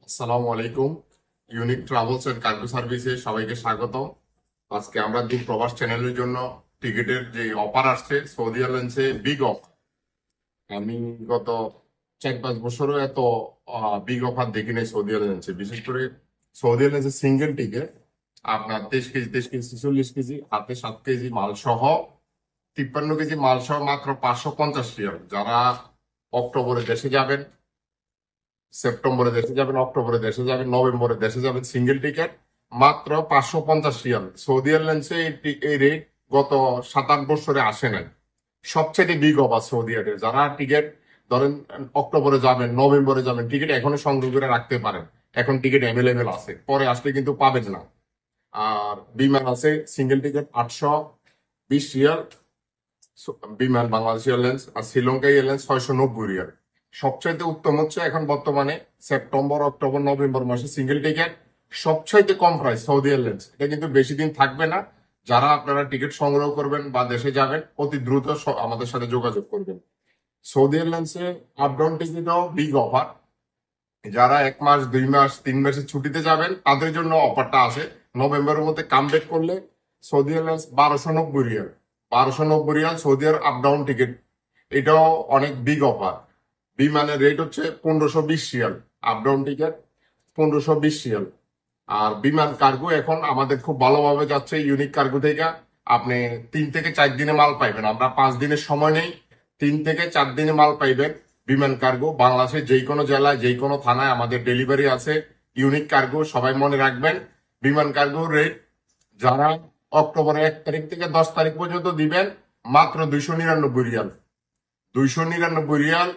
আসসালামু আলাইকুম। Unique travels and cargo সার্ভিসে সবাইকে স্বাগত। আজকে আমরা দূর প্রবাস চ্যানেলের জন্য টিকিটের যে অফার আসছে সৌদি এয়ারলাইন্সে বিগ অফ। আমি গত 4-5 বছরও এত বিগ অফার দেখি নাই সৌদি এয়ারলাইন্সে। বিশেষ করে সৌদি এয়ারলাইন্সে সিঙ্গেল টিকিট আপনার 23 কেজি 43 কেজি হাতে 7 কেজি মাল সহ 53 কেজি মাল সহ মাত্র 550 রিয়াল। যারা অক্টোবরে দেশে যাবেন, সেপ্টেম্বরে দেশে যাবেন, অক্টোবরে দেশে যাবেন, নভেম্বরে দেশে যাবেন, সিঙ্গেল টিকিট মাত্র 550 রিয়াল। সৌদি এয়ারলাইন্সে এই রেট গত 7-8 বছরে আসে নাই। সবচেয়ে বিগ অফার সৌদি আরবে। যারা টিকিট ধরেন অক্টোবরে যাবেন, নভেম্বরে যাবেন, টিকিট এখনো সংগ্রহ করে রাখতে পারেন। এখন টিকিট অ্যাভেলেবেল আছে, পরে আসলে কিন্তু পাবেন না। আর বিমান আছে সিঙ্গেল টিকিট 820 রিয়াল বিমান বাংলাদেশ এয়ারলাইন্স, আর শ্রীলঙ্কা এয়ারলাইন্স 690 রিয়াল। সবচাইতে উত্তম হচ্ছে এখন বর্তমানে সেপ্টেম্বর, অক্টোবর, নভেম্বর মাসে সিঙ্গেল টিকিট সবচাইতে কম প্রাইস সৌদি এয়ারলাইন্স। এটা কিন্তু বেশি দিন থাকবে না। যারা আপনারা টিকিট সংগ্রহ করবেন বা দেশে যাবেন, অতি দ্রুত আমাদের সাথে যোগাযোগ করবেন। সৌদি এয়ারলাইন্সে আপ ডাউন টিকিটও বিগ অফার। যারা 1 মাস, 2 মাস, 3 মাসের ছুটিতে যাবেন তাদের জন্য অফারটা আছে। নভেম্বরের মধ্যে কামব্যাক করলে সৌদি এয়ারলাইন্স 1290 রিয়াল, 1290 রিয়াল সৌদি আরব আপ ডাউন টিকিট। এটাও অনেক বিগ অফার। বিমানের রেট হচ্ছে 1520 রিয়াল, আপ ডাউন টিকিট 1520 রিয়াল। আর বিমান কার্গো এখন আমাদের খুব ভালোভাবে যাচ্ছে। ইউনিক কার্গো থেকে আপনি 3 থেকে 4 দিনে মাল পাইবেন। আমরা 5 দিনের সময় নেই, 3 থেকে 4 দিনে মাল পাইবেন। বিমান কার্গো বাংলাদেশের যে কোনো জেলায়, যে কোনো থানায় আমাদের ডেলিভারি আছে। ইউনিক কার্গো সবাই মনে রাখবেন। বিমান কার্গো রেট যারা অক্টোবরের 1 তারিখ থেকে 10 তারিখ পর্যন্ত দিবেন মাত্র 299 রিয়াল, 299 রিয়াল।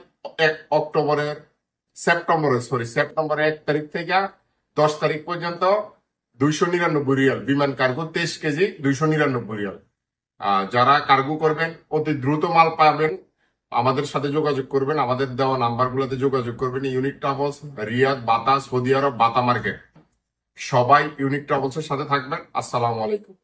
সেপ্টেম্বরের 1 তারিখ থেকে 10 তারিখ পর্যন্ত 299 রিয়াল বিমান কার্গো, 23 কেজি 299 রিয়াল। যারা কার্গো করবেন অতি দ্রুত মাল পাবেন, আমাদের সাথে যোগাযোগ করবেন। আমাদের দেওয়া নাম্বারগুলোতে যোগাযোগ করবেন। ইউনিক ট্রাভেলস, রিয়াদ, বাতা, সৌদি আরব, বাতা মার্কেট, সবাই ইউনিক ট্রাভেলসের সাথে থাকবেন। আসসালামু আলাইকুম।